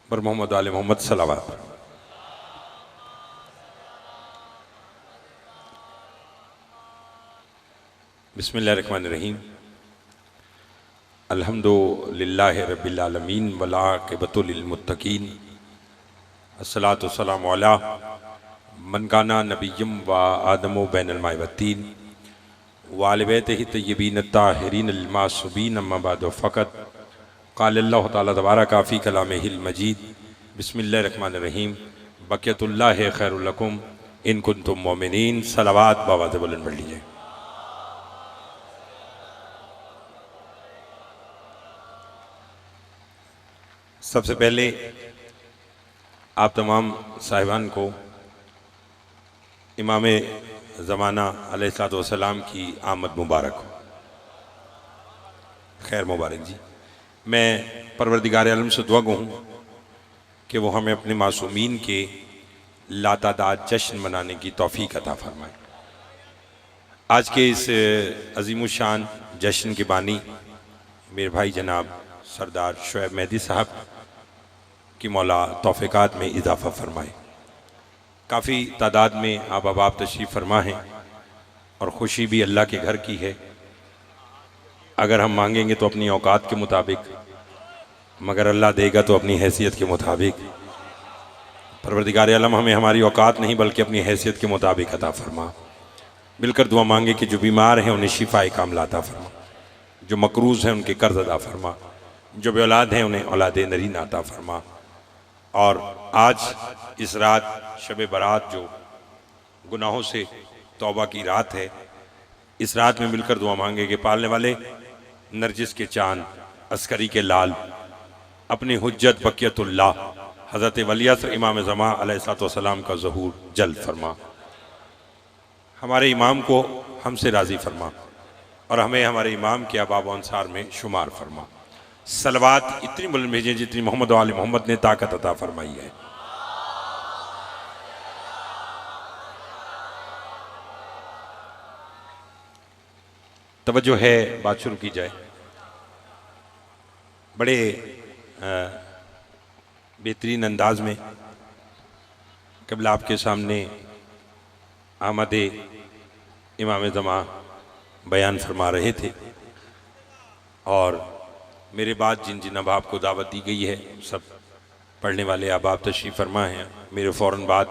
बर मोहम्मद आले मोहम्मद सलावत। बिस्मिल्लाहिर्रहमानिर्रहीम। अल्हम्दुलिल्लाहि रब्बिल आलमीन वल आक़िबतु लिल मुत्तक़ीन। अस्सलातु वस्सलामु अला मन काना नबिय्यम व आदमु बैनल माइ वत्तीन व आलि बैतिहि तय्यबीन अत्ताहिरीन अल मासूमीन अम्मा बअद फ़क़त क़ाल अल्लाहु तआला तबारक फ़ी कलामिहिल मजीद। बिस्मिल्लाहिर्रहमानिर्रहीम। बक़ियतुल्लाहि खैरुल लकुम इन कुन्तुम मोमिनीन। सलावत बावाज़ बुलंद पढ़ लीजिए। सबसे पहले आप तमाम साहिबान को इमाम ज़माना अलैहिस्सलातु वस्सलाम की आमद मुबारक हो। खैर मुबारक जी। मैं परवरदिगार आलम से दुआ गो हूँ कि वो हमें अपने मासूमीन के लातादाद जश्न मनाने की तौफीक अता फरमाए। आज के इस अज़ीमुशान जश्न के बानी मेरे भाई जनाब सरदार शुएब मेहदी साहब की मौला तौफ़ीक़ात में इजाफ़ा फरमाए। काफ़ी तादाद में आप अहबाब तशरीफ़ फरमा हैं और ख़ुशी भी अल्लाह के घर की है। अगर हम मांगेंगे तो अपनी औकात के मुताबिक, मगर अल्लाह देगा तो अपनी हैसियत के मुताबिक। परवरदिगार आलम हमें हमारी औकात नहीं बल्कि अपनी हैसियत के मुताबिक अता फरमा। मिलकर दुआ मांगे कि जो बीमार हैं उन्हें शिफाए कामिला अता फरमा, जो मकरूज़ हैं उनके कर्ज अता फरमा, जो बेऔलाद हैं उन्हें औलाद नरीन अता फरमा। और आज इस रात शब बारात जो गुनाहों से तौबा की रात है, इस रात में मिलकर दुआ मांगे कि पालने वाले नरजिस के चांद, अस्करी के लाल, अपनी हुज्जत बक़ियतुल्लाह हज़रत वली असर इमाम ज़मा अलैहिस्सलातु वस्सलाम का ज़हूर जल्द फरमा। हमारे इमाम को हमसे राज़ी फरमा और हमें हमारे इमाम के अहबाब व अंसार में शुमार फरमा। सलवात इतनी बुलंद भेजें जितनी मोहम्मद व आले मोहम्मद ने ताकत अता फरमाई है। तवज्जो है, बात शुरू की जाए। बड़े बेहतरीन अंदाज में क़िबला आपके सामने आमद इमाम ज़मा बयान फरमा रहे थे और मेरे बाद जिन जिन अहबाब को दावत दी गई है सब पढ़ने वाले अहबाब तशरीफ़ फरमा हैं। मेरे फ़ौरन बाद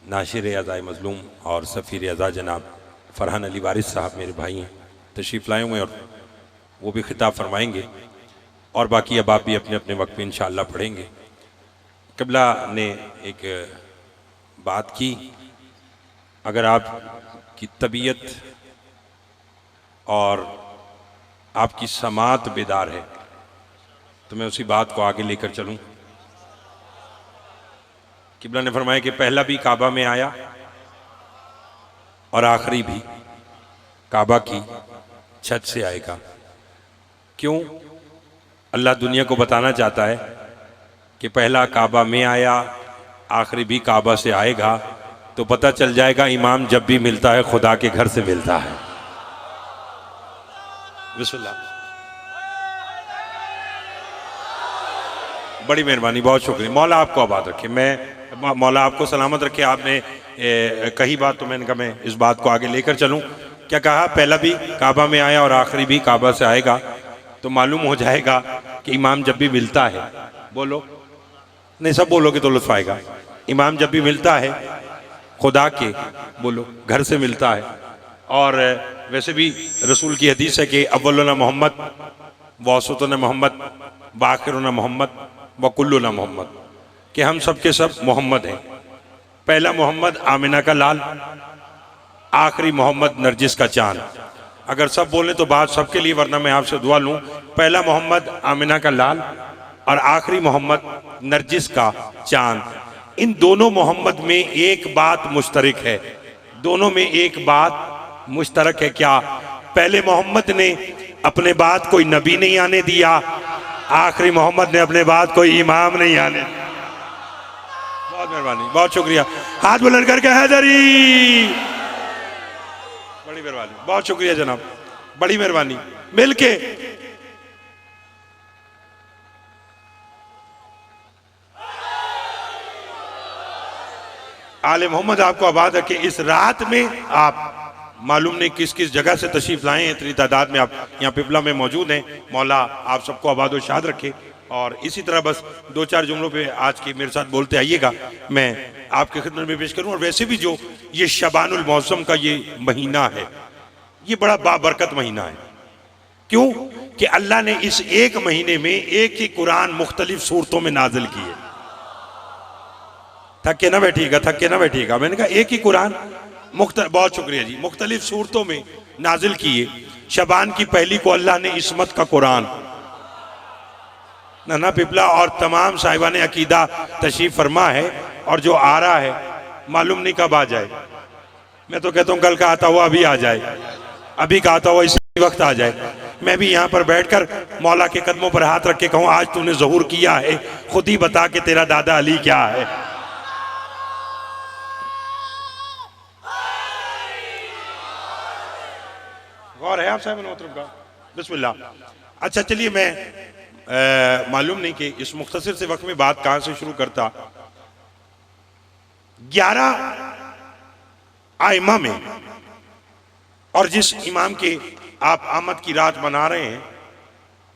नाशिर अज़ाए मज़लूम और सफ़ीर अज़ा जनाब फ़रहान अली वारिस साहब मेरे भाई हैं, तशरीफ़ लाए हुए और वो भी खिताब फरमाएंगे और बाकी अहबाब भी अपने अपने वक्त में इंशाअल्लाह पढ़ेंगे। क़िबला ने एक बात की, अगर आपकी तबीयत और आपकी समात बेदार है तो मैं उसी बात को आगे लेकर चलूं। क़िबला ने फरमाया कि पहला भी काबा में आया और आखिरी भी काबा की छत से आएगा। क्यों? अल्लाह दुनिया को बताना चाहता है कि पहला काबा में आया, आखिरी भी काबा से आएगा, तो पता चल जाएगा इमाम जब भी मिलता है खुदा के घर से मिलता है। बिस्मिल्लाह। बड़ी मेहरबानी, बहुत शुक्रिया। मौला आपको आबाद रखे, मैं मौला आपको सलामत रखे। आपने कही बात तो मैंने कहा मैं इस बात को आगे लेकर चलूं। क्या कहा? पहला भी काबा में आया और आखिरी भी काबा से आएगा, तो मालूम हो जाएगा कि इमाम जब भी मिलता है, बोलो नहीं सब बोलोगे तो लुत्फ आएगा। इमाम जब भी मिलता है खुदा के, बोलो, घर से मिलता है। और वैसे भी रसूल की हदीस है कि अव्वलुना मोहम्मद वौसतुना मोहम्मद बाखिरुना मोहम्मद वकुल्लुना मोहम्मद, कि हम सब के सब मोहम्मद हैं। पहला मोहम्मद आमिना का लाल, आखिरी मोहम्मद नरजिस का चांद। अगर सब बोलें तो बात सबके लिए, वरना मैं आपसे दुआ लूं। पहला मोहम्मद आमिना का लाल और आखिरी मोहम्मद नरजिस का चांद। इन दोनों मोहम्मद में एक बात मुश्तरक है, दोनों में एक बात मुश्तरक है। क्या? पहले मोहम्मद ने अपने बाद कोई नबी नहीं आने दिया, आखिरी मोहम्मद ने अपने बाद कोई इमाम नहीं आने दिया। बहुत मेहरबानी, बहुत शुक्रिया। हाथ बुलंद करके हैदरी। बड़ी मेहरबानी, बहुत शुक्रिया जनाब, बड़ी मेहरबानी। मिलके आले मोहम्मद आपको आबाद रखे। इस रात में आप मालूम नहीं किस किस जगह से तशरीफ लाए हैं, इतनी तादाद में आप यहाँ पिपला में मौजूद हैं। मौला आप सबको आबाद व शाद रखे। और इसी तरह बस दो चार जुमलों पे आज के मेरे साथ बोलते आइएगा, मैं आपके खिदमत में पेश करूँ। और वैसे भी जो ये शबानुल मौसम का ये महीना है, ये बड़ा बाबरकत महीना है। क्यों कि अल्लाह ने इस एक महीने में एक ही कुरान मुख्तलिफ सूरतों में नाजिल किए। थके ना बैठिएगा, थके ना बैठिएगा। मैंने कहा एक ही कुरान बहुत शुक्रिया जी, मुख्तलिफ सूरतों में नाजिल किए। शबान की पहली को अल्लाह ने इस्मत का कुरान, नाना पिपला और तमाम साहिबान अकीदा तशरीफ फरमा है। और जो आ रहा है मालूम नहीं कब आ जाए। मैं तो कहता हूँ कल का आता हुआ अभी आ जाए, अभी का आता हुआ इसी वक्त आ जाए। मैं भी यहाँ पर बैठकर मौला के कदमों पर हाथ रख के कहूँ आज तूने ज़हूर किया है, खुद ही बता के तेरा दादा अली क्या है। गौर है आप साहब मोहतरम का? बिस्मिल्लाह। अच्छा चलिए, मैं मालूम नहीं कि इस मुख्तसर से वक्त में बात कहां से शुरू करता। 11 आइमा में और जिस इमाम के आप आमद की रात मना रहे हैं,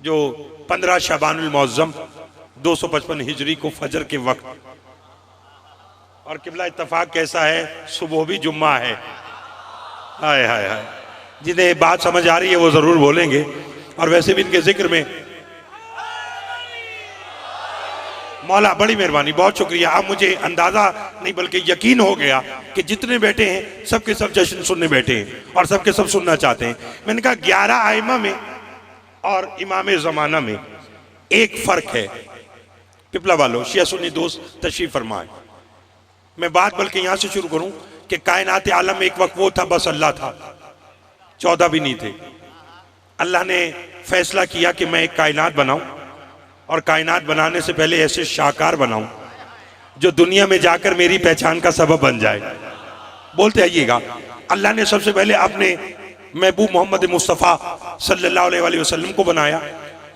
जो 15 शबानुल मुअज़्ज़म 255 हिजरी को फजर के वक्त, और किबला इत्तफाक कैसा है, सुबह भी जुम्मा है। हाय हाय हाय, जिन्हें बात समझ आ रही है वो जरूर बोलेंगे। और वैसे भी इनके जिक्र में मौला बड़ी मेहरबानी, बहुत शुक्रिया। अब मुझे अंदाजा नहीं बल्कि यकीन हो गया कि जितने बैठे हैं सबके सब जश्न सुनने बैठे हैं और सबके सब सुनना चाहते हैं। मैंने कहा 11 आइमा में और इमाम ज़माना में एक फर्क है। पिपला वालों, शिया सुन्नी दोस्त तशरीफ फरमाए। मैं बात बल्कि यहां से शुरू करूं कि कायनात आलम में एक वक्त वो था, बस अल्लाह था, 14 भी नहीं थे। अल्लाह ने फैसला किया कि मैं एक कायनात बनाऊं, और कायनात बनाने से पहले ऐसे शाहकार बनाऊं जो दुनिया में जाकर मेरी पहचान का सबब बन जाए। बोलते आइएगा। अल्लाह ने सबसे पहले अपने महबूब मोहम्मद मुस्तफ़ा सल्लल्लाहु अलैहि वसल्लम को बनाया।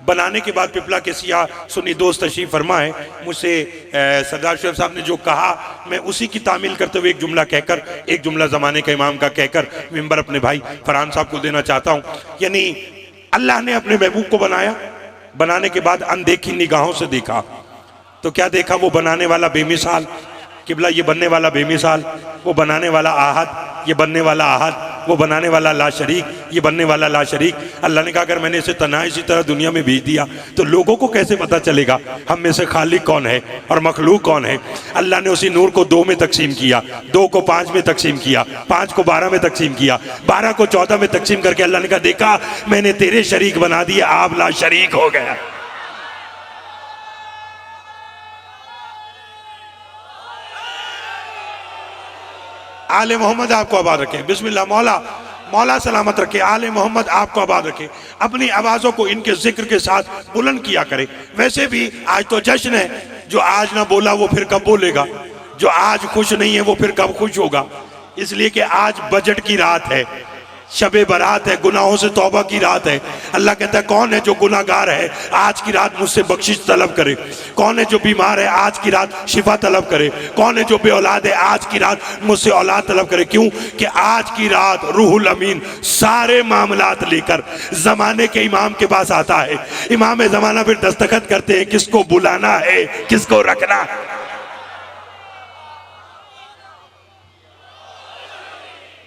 बनाने के बाद पिपला के सिया सुन्नी दोस्त तशरीफ फरमाए। मुझसे सरदार शेख साहब ने जो कहा, मैं उसी की तामील करते हुए एक जुमला कहकर, एक जुमला ज़माने का इमाम का कहकर मिंबर अपने भाई फरहान साहब को देना चाहता हूँ। यानी अल्लाह ने अपने महबूब को बनाया, बनाने के बाद अनदेखी निगाहों से देखा तो क्या देखा, वो बनाने वाला बेमिसाल, किबला ये बनने वाला बेमिसाल, वो बनाने वाला आहद, ये बनने वाला आहद, वो बनाने वाला ला शरीक, ये बनने वाला ला शरीक। अल्लाह ने कहा अगर मैंने इसे तना इसी तरह दुनिया में भेज दिया तो लोगों को कैसे पता चलेगा हम में से खालिक कौन है और मखलूक कौन है। अल्लाह ने उसी नूर को 2 में तकसीम किया, 2 को 5 में तकसीम किया, 5 को 12 में तकसीम किया, 12 को 14 में तकसीम करके अल्लाह ने कहा देखा मैंने तेरे शरीक बना दिए, आप ला शरीक हो गया। आले मोहम्मद आपको आबाद रखे। बिस्मिल्लाह। मौला मौला सलामत रखे। आले मोहम्मद आपको आबाद रखे। अपनी आवाज़ों को इनके जिक्र के साथ बुलंद किया करे। वैसे भी आज तो जश्न है, जो आज ना बोला वो फिर कब बोलेगा, जो आज खुश नहीं है वो फिर कब खुश होगा। इसलिए कि आज बजट की रात है, शबे बारात है, गुनाहों से तौबा की रात है। अल्लाह कहता है कौन है जो गुनाहगार है आज की रात मुझसे बख्शिश तलब करे, कौन है जो बीमार है आज की रात शिफा तलब करे, कौन है जो बे औलाद है आज की रात मुझसे औलाद तलब करे। क्यों कि आज की रात रूहुल अमीन सारे मामलात लेकर जमाने के इमाम के पास आता है। इमाम जमाना फिर दस्तखत करते हैं किसको बुलाना है किसको रखना है।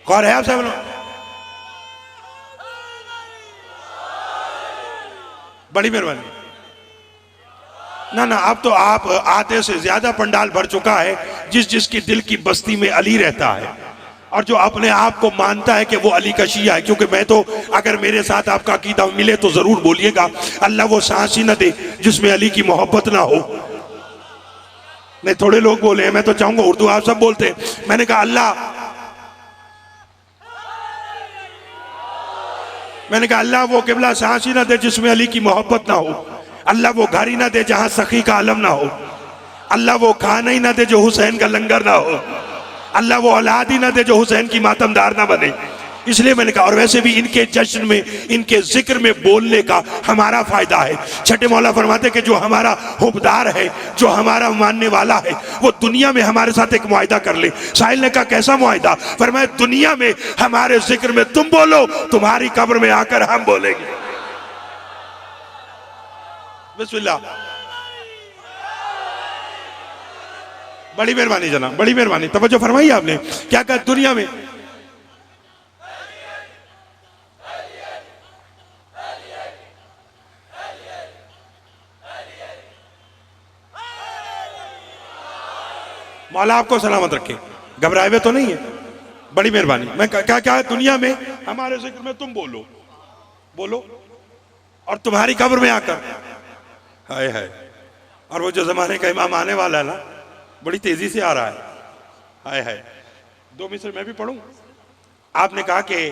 कौन है आप सब? बड़ी मेहरबानी। ना अब तो आप आधे से ज्यादा पंडाल भर चुका है। जिस जिसकी दिल की बस्ती में अली रहता है और जो अपने आप को मानता है कि वो अली का शिया है, क्योंकि मैं तो अगर मेरे साथ आपका अकीदा मिले तो जरूर बोलिएगा अल्लाह वो सांस ही न दे जिसमें अली की मोहब्बत ना हो। नहीं थोड़े लोग बोले हैं, मैं तो चाहूंगा उर्दू आप सब बोलते हैं। मैंने कहा अल्लाह वो किबला सांस ही ना दे जिसमें अली की मोहब्बत ना हो। अल्लाह वो घर ही ना दे जहां सखी का आलम ना हो। अल्लाह वो खाना ही ना दे जो हुसैन का लंगर ना हो। अल्लाह वो औलाद ही ना दे जो हुसैन की मातमदार ना बने। इसलिए मैंने कहा, और वैसे भी इनके जश्न में, इनके जिक्र में बोलने का हमारा फायदा है। छठे मौला फरमाते कि जो हमारा हुबदार है, जो हमारा मानने वाला है, वो दुनिया में हमारे साथ एक मुआहिदा कर ले। साहिल ने कहा कैसा मुआहिदा? फरमाया दुनिया में हमारे जिक्र में तुम बोलो, तुम्हारी कब्र में आकर हम बोलेंगे। बिस्मिल्लाह। बड़ी मेहरबानी जनाब, बड़ी मेहरबानी, तवज्जो फरमाई आपने। क्या कहा? दुनिया में मौला आपको सलामत रखे, घबराए हुए तो नहीं है। बड़ी मेहरबानी। मैं क्या दुनिया में हमारे जिक्र में तुम बोलो, बोलो, और तुम्हारी कब्र में आकर, हाय हाय। और वो जो जमाने का इमाम आने वाला है ना, बड़ी तेजी से आ रहा है, हाय हाय। 2 मिसर मैं भी पढ़ूं। आपने कहा कि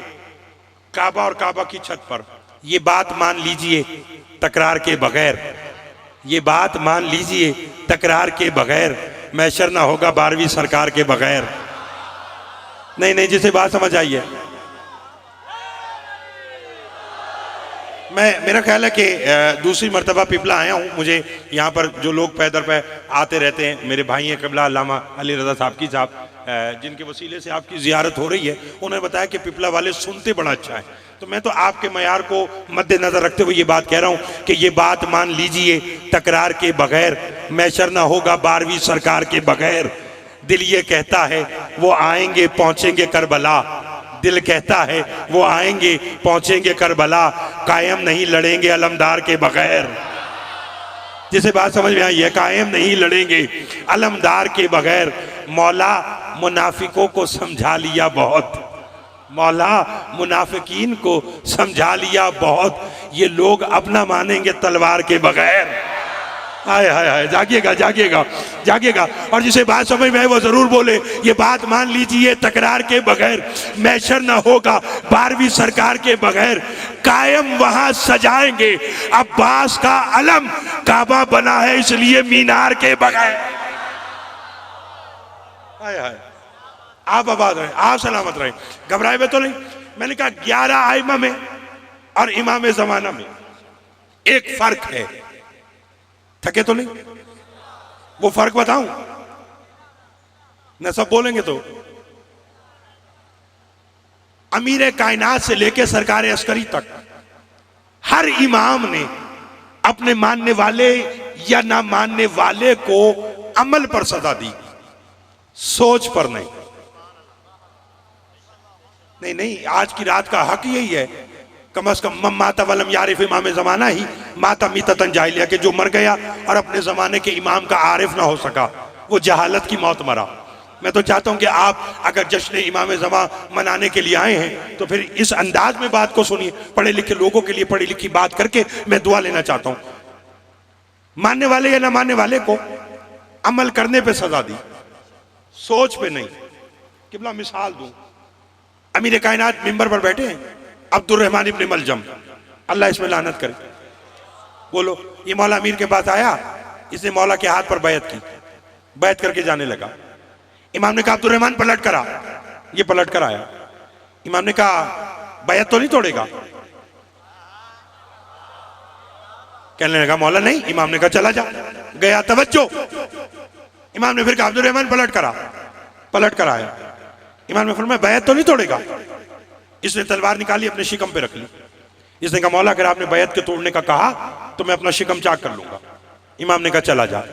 काबा और काबा की छत पर, ये बात मान लीजिए तकरार के बगैर, ये बात मान लीजिए तकरार के बगैर, मैशर ना होगा 12वीं सरकार के बगैर। नहीं नहीं, जिसे बात समझ आई है। मेरा ख्याल है कि दूसरी मर्तबा पिपला आया हूँ। मुझे यहाँ पर जो लोग पैदल पे आते रहते हैं, मेरे भाई हैं क़िबला अल्लामा अली रज़ा साहब की साहब, जिनके वसीले से आपकी ज़ियारत हो रही है, उन्होंने बताया कि पिपला वाले सुनते बड़ा अच्छा है। तो मैं तो आपके मयार को मद्देनजर रखते हुए ये बात कह रहा हूँ कि ये बात मान लीजिए तकरार के बगैर, मैशर ना होगा 12वीं सरकार के बगैर। दिल ये कहता है वो आएंगे पहुँचेंगे करबला, दिल कहता है वो आएंगे पहुंचेंगे करबला, कायम नहीं लड़ेंगे अलमदार के बगैर। जिसे बात समझ में आई है, कायम नहीं लड़ेंगे अलमदार के बगैर। मौला मुनाफिकों को समझा लिया बहुत, मौला मुनाफिकीन को समझा लिया बहुत, ये लोग अपना मानेंगे तलवार के बगैर। हाय हाय हाय, जागिएगा जागिएगा जागिएगा। और जिसे बात समझ में आए वो जरूर बोले, ये बात मान लीजिए तकरार के बगैर, मैशर ना होगा 12वीं सरकार के बगैर, कायम वहां सजाएंगे अब्बास का अलम, काबा बना है इसलिए मीनार के बगैर। हाय हाय, आप आबाद रहे, आप सलामत रहे, घबराए हुए तो नहीं। मैंने कहा 11 आइमा में और इमाम जमाना में एक फर्क है, थके तो नहीं? वो फर्क बताऊं न? सब बोलेंगे तो। अमीर कायनात से लेकर सरकार अस्करी तक हर इमाम ने अपने मानने वाले या ना मानने वाले को अमल पर सजा दी, सोच पर नहीं। नहीं नहीं, आज की रात का हक यही है, कम से कम माता वलम यारिफ इमाम जमाना ही माता मीततन जाहिलिया, के जो मर गया और अपने जमाने के इमाम का आरिफ ना हो सका, वो जहालत की मौत मरा। मैं तो चाहता हूं कि आप अगर जश्न इमाम जमा मनाने के लिए आए हैं तो फिर इस अंदाज में बात को सुनिए। पढ़े लिखे लोगों के लिए पढ़ी लिखी बात करके मैं दुआ लेना चाहता हूं। मानने वाले या ना मानने वाले को अमल करने पे सजा दी, सोच पे नहीं। किबला मिसाल दूं, अमीर कायनात मिंबर पर बैठे हैं, अब्दुल रहमान इब्न मलजम, अल्लाह इसमें लानत करे, बोलो, ये मौला अमीर के पास आया, इसने मौला के हाथ पर बैत की, बैत करके जाने लगा। इमाम ने कहा अब्दुल रहमान पलट कर आ, ये पलट कर आया। इमाम ने कहा बैत तो नहीं तोड़ेगा? कहने लगा मौला नहीं। इमाम ने कहा चला जा, गया, तवज्जो। इमाम ने फिर कहा अब्दुल रहमान पलट कर आ, पलट कर आया। इमाम ने फरमाया बैत तो नहीं तोड़ेगा? इसने तलवार निकाली, अपने शिकम पे रख ली। इसने कहा मौला अगर आपने बैत के तोड़ने का कहा तो मैं अपना शिकम चाक कर लूंगा। इमाम ने कहा चला जा,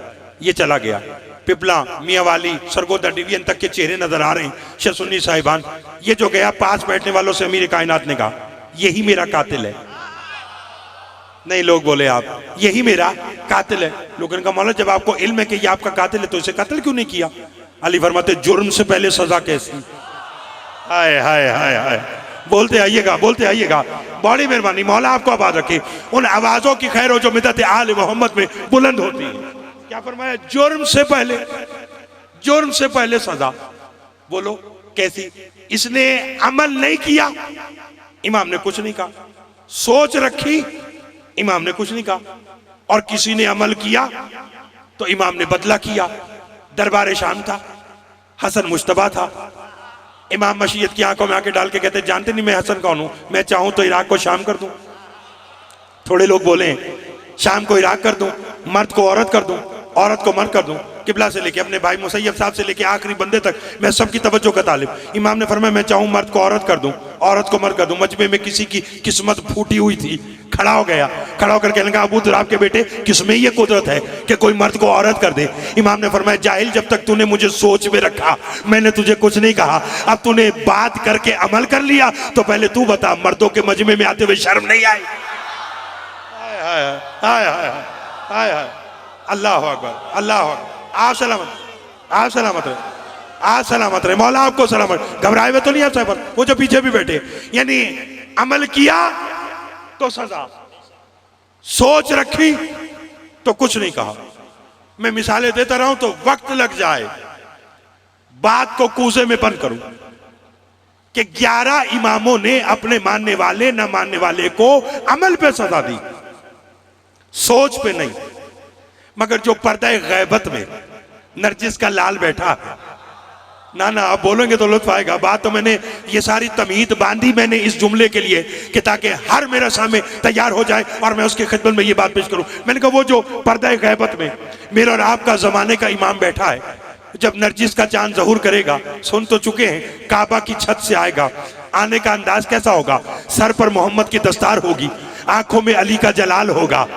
ये चला गया। पिपला, मियाँ वाली, सरगोदा डिवीजन तक के चेहरे नजर आ रहे हैं, शेख सुन्नी साहिबान। ये जो गया, पास बैठने वालों से अमीर कायनात ने कहा यही मेरा कातिल है। नहीं, लोग बोले आप यही मेरा कातिल है। लोगों ने कहा मौला जब आपको इल्म है कि ये आपका कातिल है तो इसे कत्ल क्यों नहीं किया? अली फरमाते जुर्म से पहले सजा कैसी? हाय हाय हाय हाय, बोलते आइएगा, बोलते आइएगा। बड़ी मेहरबानी, मौला आपको आबाद रखे। उन आवाजों की खैर हो जो मिदत आल मोहम्मद में बुलंद होती है। क्या फरमाया? जुर्म से पहले, जुर्म से पहले सजा। बोलो कैसी? इसने अमल नहीं किया, इमाम ने कुछ नहीं कहा। सोच रखी, इमाम ने कुछ नहीं कहा। और किसी ने अमल किया तो इमाम ने बदला किया। दरबार शाम था, हसन मुश्तबा था, इमाम मशीयत की आंखों में आके डाल के कहते जानते नहीं मैं हसन कौन हूं, मैं चाहूं तो इराक को शाम कर दूं। थोड़े लोग बोले शाम को इराक कर दूं, मर्द को औरत कर दूं, औरत को मर्द कर दूं, किबला से लेके अपने भाई मुसैयब साहब से लेके आखिरी बंदे तक मैं सबकी तवज्जो का तालिब। इमाम ने फरमाया मैं चाहूं मर्द को औरत कर दूं, औरत को मर्द कर दूं। मजमे में किसी की किस्मत फूटी हुई थी, खड़ा हो गया, खड़ा होकर कहने लगा अबू दुराब के बेटे किसमें ये कुदरत है कि कोई मर्द को औरत कर दे। इमाम ने फरमाया जाहिल, जब तक तूने मुझे सोच में रखा मैंने तुझे कुछ नहीं कहा, अब तूने बात करके अमल कर लिया तो पहले तू बता मर्दों के मजमे में आते हुए शर्म नहीं आई? अल्लाह अकबर, अल्लाह अकबर। आप सलामत, आप सलामत रहे, आप सलामत रहे, मौला आपको सलामत। घबराए हुए तो नहीं आप साहब, वो जो पीछे भी बैठे, यानी अमल किया तो सजा, सोच रखी तो कुछ नहीं कहा। मैं मिसालें देता रहूं तो वक्त लग जाए, बात को कूजे में बंद करूं कि 11 इमामों ने अपने मानने वाले न मानने वाले को अमल पे सजा दी, सोच पे नहीं। मगर जो पर्दा गैबत में नरजिस का लाल बैठा है, ना ना आप बोलेंगे तो लुत्फ आएगा। बात तो मैंने ये सारी तमीद बांधी मैंने इस जुमले के लिए कि ताकि हर मेरा सामने तैयार हो जाए और मैं उसके खिदमत में ये बात पेश करूं। मैंने कहा वो जो पर्दा गैबत में मेरा और आपका जमाने का इमाम बैठा है, जब नरजिस का चांद ज़हूर करेगा, सुन तो चुके हैं, काबा की छत से आएगा, आने का अंदाज कैसा होगा? सर पर मोहम्मद की दस्तार होगी, आंखों में अली का जलाल होगा,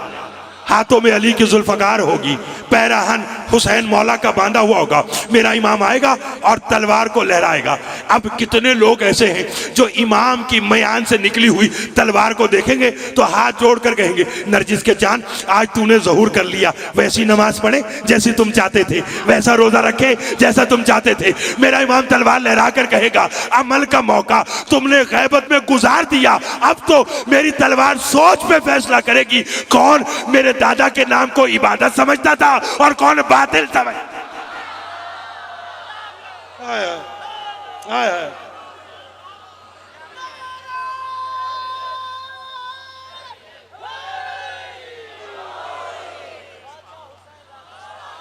हाथों में अली की जुल्फकार होगी, पैराहन हुसैन मौला का बांधा हुआ होगा। मेरा इमाम आएगा और तलवार को लहराएगा। अब कितने लोग ऐसे हैं जो इमाम की मयान से निकली हुई तलवार को देखेंगे तो हाथ जोड़कर कहेंगे नरजिस के चांद आज तूने ज़हूर कर लिया, वैसी नमाज पढ़े जैसी तुम चाहते थे, वैसा रोजा रखे जैसा तुम चाहते थे। मेरा इमाम तलवार लहरा कर कहेगा अमल का मौका तुमने गैबत में गुजार दिया, अब तो मेरी तलवार सोच पे फैसला करेगी कौन मेरे दादा के नाम को इबादत समझता था और कौन बातिल समझ।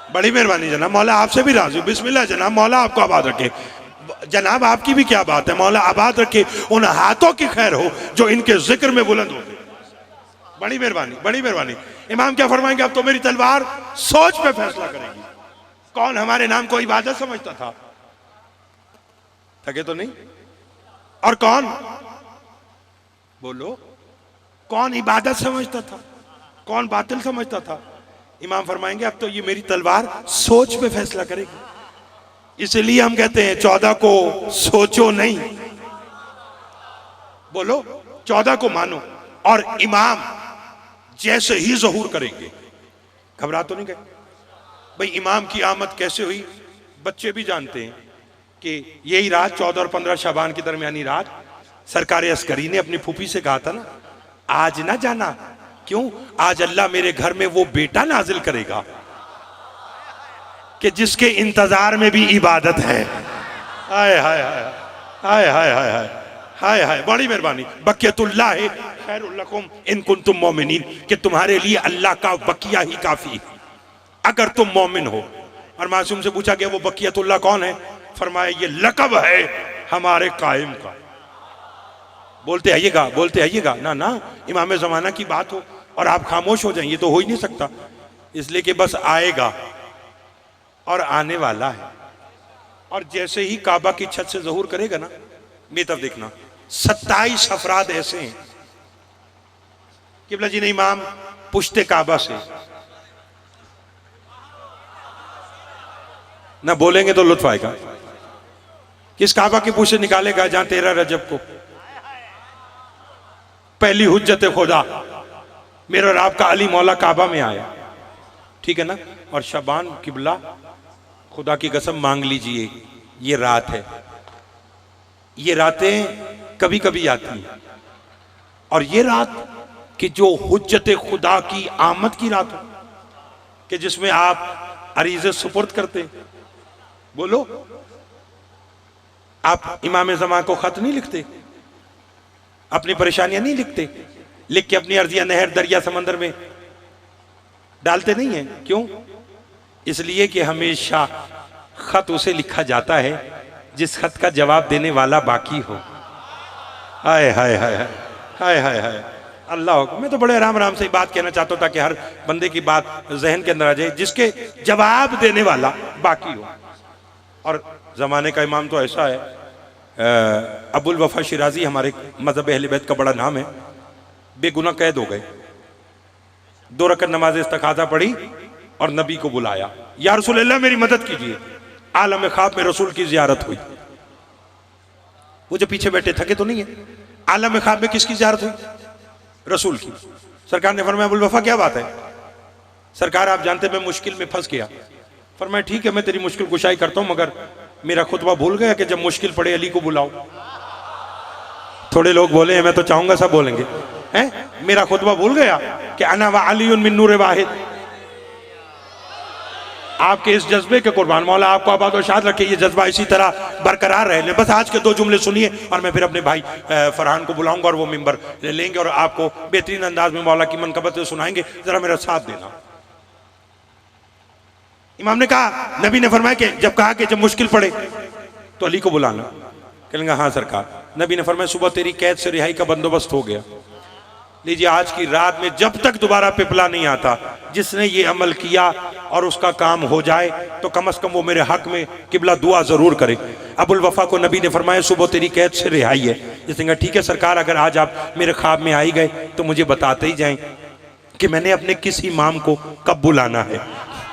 बड़ी मेहरबानी जनाब, मौला आपसे भी राजी। बिस्मिल्लाह जनाब, मौला आपको आबाद रखे। जनाब आपकी भी क्या बात है, मौला आबाद रखे, उन हाथों की खैर हो जो इनके जिक्र में बुलंद होते। बड़ी मेहरबानी, बड़ी मेहरबानी। इमाम क्या फरमाएंगे? अब तो मेरी तलवार सोच पे फैसला करेगी कौन हमारे नाम को इबादत समझता था, थके तो नहीं, और कौन, बोलो, कौन इबादत समझता था, कौन बातिल समझता था। इमाम फरमाएंगे अब तो ये मेरी तलवार सोच पे फैसला करेगी। इसलिए हम कहते हैं 14 को सोचो नहीं, बोलो 14 को मानो। और इमाम जैसे ही ज़हूर करेंगे, घबरा तो नहीं गए भाई? इमाम की आमद कैसे हुई बच्चे भी जानते हैं कि यही रात 14 और 15 शाबान की दरमियानी रात सरकार अस्करी ने अपनी फूफी से कहा था ना, आज ना जाना। क्यों? आज अल्लाह मेरे घर में वो बेटा नाजिल करेगा कि जिसके इंतजार में भी इबादत है। हाय हाय हाय हाय हाय हाय हाय हाय हाय, बड़ी मेहरबानी। बकियतुल्लाह खैरुल लकुम इन कुंतुम मोमिनीन, कि तुम्हारे लिए अल्लाह का बकिया ही काफी अगर तुम मोमिन हो। और मासूम से पूछा गया वो बकियतुल्लाह कौन है? फरमाया ये लकब है हमारे कायम का। बोलते आइएगा, बोलते आइएगा। ना ना, इमाम ज़माना की बात हो और आप खामोश हो जाएं, ये तो हो ही नहीं सकता। इसलिए कि बस आएगा और आने वाला है। और जैसे ही काबा की छत से ज़हूर करेगा ना, मेरी तरफ देखना, 27 अफराद ऐसे हैं किबला जी ने इमाम पुश्ते काबा से ना बोलेंगे तो लुत्फ आएगा। किस काबा की पूछ से निकालेगा जहां 13 रजब को पहली हुज्जत खुदा मेरा और आपका अली मौला काबा में आया, ठीक है ना? और शबान किबला खुदा की कसम मांग लीजिए, ये रात है, ये रातें कभी कभी आती हैं। और ये रात कि जो हुज्जत खुदा की आमद की रात हो, कि जिसमें आप अरीज़े सुपुर्द करते, बोलो आप इमाम ज़मान को खत नहीं लिखते, अपनी परेशानियां नहीं लिखते, लिख के अपनी अर्जियां नहर दरिया समंदर में डालते नहीं हैं। क्यों? इसलिए कि हमेशा खत उसे लिखा जाता है जिस खत का जवाब देने वाला बाकी हो। हाय हाय हाय हाय हाय हाय हाय अल्लाह। मैं तो बड़े आराम आराम से बात कहना चाहता हूँ ताकि हर बंदे की बात जहन के अंदर आ जाए, जिसके जवाब देने वाला बाकी हो। और जमाने का इमाम तो ऐसा है, अबुल वफा शिराजी हमारे मजहब अहले बैत का बड़ा नाम है, बेगुनाह कैद हो गए, 2 रकअत नमाज इस्तिखाजा पढ़ी और नबी को बुलाया, या रसूल अल्लाह मेरी मदद कीजिए। आलम ख्वाब में रसूल की जियारत हुई। वो जो पीछे बैठे थके तो नहीं है, आलम ख्वाब में किसकी जियारत हुई? रसूल की। सरकार ने फरमाया अबुल वफा क्या बात है? सरकार आप जानते मैं मुश्किल में फंस गया। फरमाया ठीक है मैं तेरी मुश्किल कुशाई करता हूं, मगर मेरा खुतबा भूल गया कि जब मुश्किल पड़े अली को बुलाओ। थोड़े लोग बोले हैं, मैं तो चाहूंगा सब बोलेंगे हैं, मेरा खुतबा भूल गया कि अना व अली मिन नूर वाहिद। आपके इस जज्बे के कुर्बान, मौला आपको आबाद और शाद रखे, ये जज्बा इसी तरह बरकरार रहे। बस आज के 2 जुमले सुनिए और मैं फिर अपने भाई फरहान को बुलाऊंगा और वो मिंबर लेंगे और आपको बेहतरीन अंदाज में मौला की मनकबत सुनाएंगे। जरा मेरा साथ देना। इमाम ने कहा, नबी ने फरमाया कि जब कहा कि जब मुश्किल पड़े तो अली को बुलाना। कहेंगे हाँ सरकार। नबी ने फरमाया सुबह तेरी कैद से रिहाई का बंदोबस्त हो गया, लीजिए आज की रात में जब तक दोबारा पिपला नहीं आता, जिसने ये अमल किया और उसका काम हो जाए तो कम से कम वो मेरे हक में किबला दुआ जरूर करे। अबुल वफा को नबी ने फरमाया सुबह तेरी कैद से रिहाई है। जिसने कहा ठीक है सरकार, अगर आज आप मेरे ख्वाब में आई गए तो मुझे बताते ही जाएं कि मैंने अपने किस इमाम को कब बुलाना है।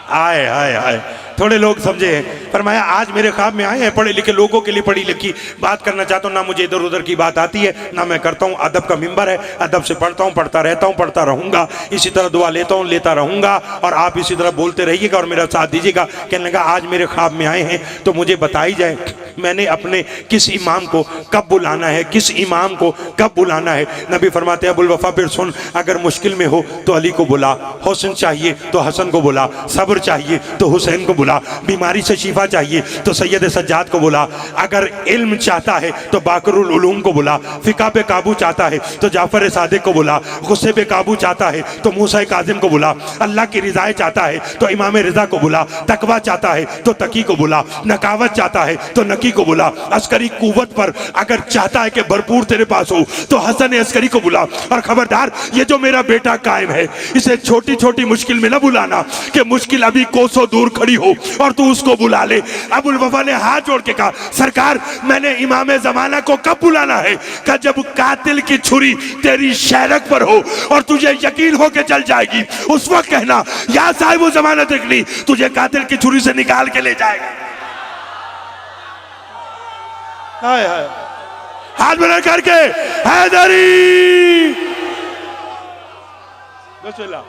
आए आए आए थोड़े लोग समझे हैं। फरमाया आज मेरे ख्वाब में आए हैं, पढ़े लिखे लोगों के लिए पढ़ी लिखी बात करना चाहता हूँ, ना मुझे इधर उधर की बात आती है ना मैं करता हूँ। अदब का मिंबर है, अदब से पढ़ता हूँ, पढ़ता रहता हूँ, पढ़ता रहूंगा, इसी तरह दुआ लेता हूँ, लेता रहूंगा और आप इसी तरह बोलते रहिएगा और मेरा साथ दीजिएगा। कहने लगा आज मेरे ख्वाब में आए हैं तो मुझे बताई जाए मैंने अपने किस इमाम को कब बुलाना है, किस इमाम को कब बुलाना है। नबी फरमाते अबुल वफा फिर सुन, अगर मुश्किल में हो तो अली को बुला, हुस्न चाहिए तो हसन को बुला, सब्र चाहिए तो हुसैन को बुला, बीमारी से शिफा चाहिए तो सैयद सज्जाद को बुला, अगर इल्म चाहता है तो बाकरुल उलूम को बुला, फिका पे काबू चाहता है तो जाफर सादिक को बुला, गुस्से पे काबू चाहता है तो मूसा काजिम को बुला, अल्लाह की रिजाएं चाहता है तो इमाम रिजा को बुला, तकवा चाहता है तो तकी को बुला, नकावत चाहता है तो नकी को बुला, अस्करी कुव्वत पर अगर चाहता है कि भरपूर तेरे पास हो तो हसन अस्करी को बुला। और खबरदार ये जो मेरा बेटा कायम है इसे छोटी छोटी मुश्किल में न बुलाना कि मुश्किल अभी कोसों दूर खड़ी हो और तू उसको बुला ले। अबुल वफा ने हाथ जोड़ के कहा सरकार मैंने इमाम जमाना को कब बुलाना है? कि जब कातिल की छुरी तेरी शहरक पर हो और तुझे यकीन हो के चल जाएगी, उस वक्त कहना या साहिब वो जमानत देखनी, तुझे कातिल की छुरी से निकाल के ले जाएगा। हाय हाय हाथ बना करके हैदरी बिस्मिल्लाह।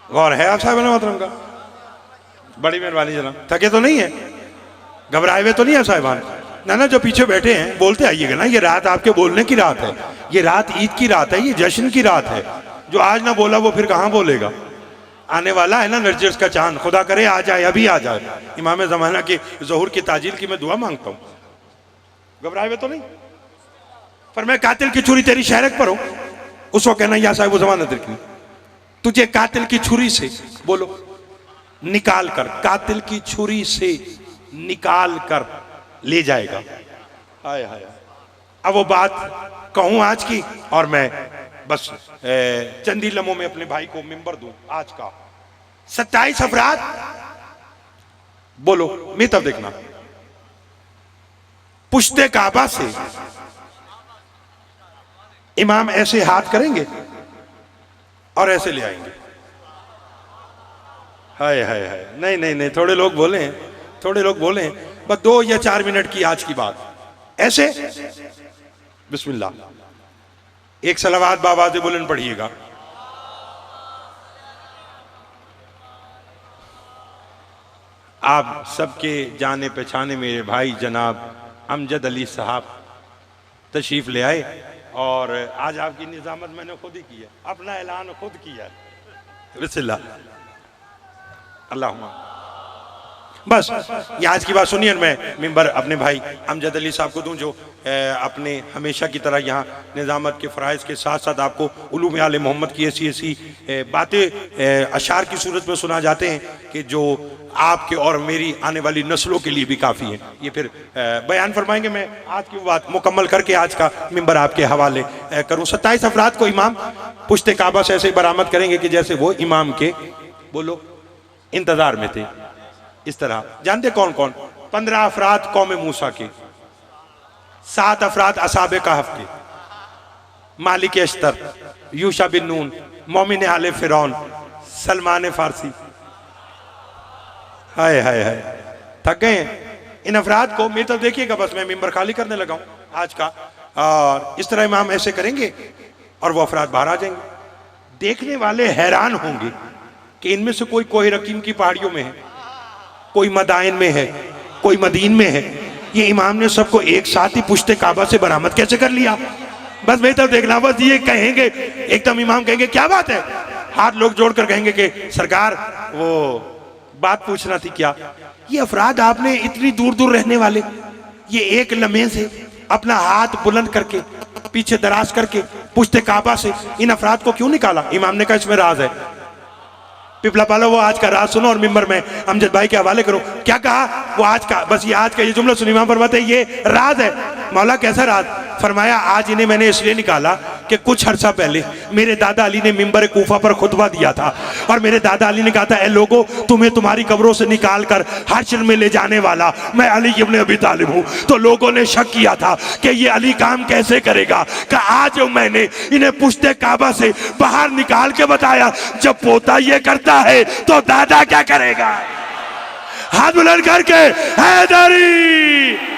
गौर है आप साहिब मोहतरम का? बड़ी मेहरबानी जनाब। थके तो नहीं है, घबराए हुए तो नहीं है साहिबान? ना ना जो पीछे बैठे हैं बोलते आइएगा ना, ये रात आपके बोलने की रात है, ये रात ईद की रात है, ये जश्न की रात है। जो आज ना बोला वो फिर कहाँ बोलेगा? आने वाला है ना नरजिस का चांद, खुदा करे आ जाए, अभी आ जाए। इमाम ज़माना की ज़हूर की ताजील की मैं दुआ मांगता हूँ। घबराए हुए तो नहीं? पर मैं कातिल की छुरी तेरी शहरक पर हो, उसको कहना या साहिब वो ज़मानत रखनी, तुझे कातिल की छुरी से बोलो निकाल कर, कातिल की छुरी से निकाल कर ले जाएगा। हाय हाय। अब वो बात कहूं आज की और मैं बस चंद ही लम्हों में अपने भाई को मिंबर दूं। आज का 27 अफराद बोलो मैं तब देखना, पुश्ते काबा से इमाम ऐसे हाथ करेंगे और ऐसे ले आएंगे। हाय हाय हाय। नहीं नहीं नहीं, थोड़े लोग बोले हैं, थोड़े लोग बोले हैं, बस 2 या 4 मिनट की आज की बात। ऐसे बिस्मिल्लाह, एक सलावात बाबाज़े बुलंद पढ़िएगा। आप सबके जाने पहचाने मेरे भाई जनाब अमजद अली साहब तशरीफ ले आए और आज आपकी निजामत मैंने खुद ही की है, अपना ऐलान खुद किया। बिस्मिल्लाह। अल्लाहुम्मा। बस ये आज की बात सुनिए। मैं मिंबर अपने भाई अमजद अली साहब को दूं, जो अपने हमेशा की तरह यहाँ निज़ामत के फ़राइज़ के साथ साथ आपको उलूम आले मोहम्मद की ऐसी बातें अशार की सूरत में सुना जाते हैं कि जो आपके और मेरी आने वाली नस्लों के लिए भी काफ़ी है। ये फिर बयान फरमाएंगे। मैं आज की बात मुकम्मल करके आज का मिंबर आपके हवाले करूँ। 27 अफराद को इमाम पुश्ते काबा से ऐसे बरामद करेंगे कि जैसे वो इमाम के बोलो इंतज़ार में थे। इस तरह जानते कौन कौन? 15 अफराद कौम मूसा के, 7 अफराद असाबे कहफ के, मालिक अश्तर, यूशा बिन नून, मोमिन आले फिरौन, सलमान फारसी। हाय हाय हाय, थक गए हैं। इन अफराद को मेरी तरफ देखिएगा, बस मैं मिंबर खाली करने लगा हूं आज का। और इस तरह इमाम ऐसे करेंगे और वो अफराद बाहर आ जाएंगे। देखने वाले हैरान होंगे कि इनमें से कोई कोहे रकीम की पहाड़ियों में है, कोई मदाइन में है, कोई मदीन में है। ये इमाम ने सबको एक साथ ही पुश्ते काबा से बरामद कैसे कर लिया? बस मेरी तरफ देखना। बस ये कहेंगे एकदम, इमाम कहेंगे क्या बात है, हाथ लोग जोड़कर कहेंगे कि सरकार वो बात पूछना थी क्या? ये अफराद आपने इतनी दूर दूर रहने वाले, ये एक लम्हे से अपना हाथ बुलंद करके पीछे दराज करके पुश्ते काबा से इन अफराद को क्यों निकाला? इमाम ने कहा इसमें राज है। पिपला पालो, वो आज का राज सुनो और मिंबर में अमजद भाई के हवाले करो। क्या कहा वो आज का? बस ये आज का ये जुमला सुनो। इमाम फरमाते हैं ये राज है। मौला कैसा राज? फरमाया आज इन्हें मैंने इसलिए निकाला कि कुछ अर्सा पहले मेरे दादा अली ने मिंबर कूफा पर खुतबा दिया था और मेरे दादा अली ने कहा था, ए लोगों, तुम्हें तुम्हारी कब्रों से निकाल कर हश्र में ले जाने वाला मैं अली इब्न अबी तालिब हूँ। तो लोगों ने शक किया था कि ये अली काम कैसे करेगा। कि आज मैंने इन्हें पुश्ते काबा से बाहर निकाल के बताया, जब पोता ये करता है तो दादा क्या करेगा? हाथ बुलंद करके हैदरी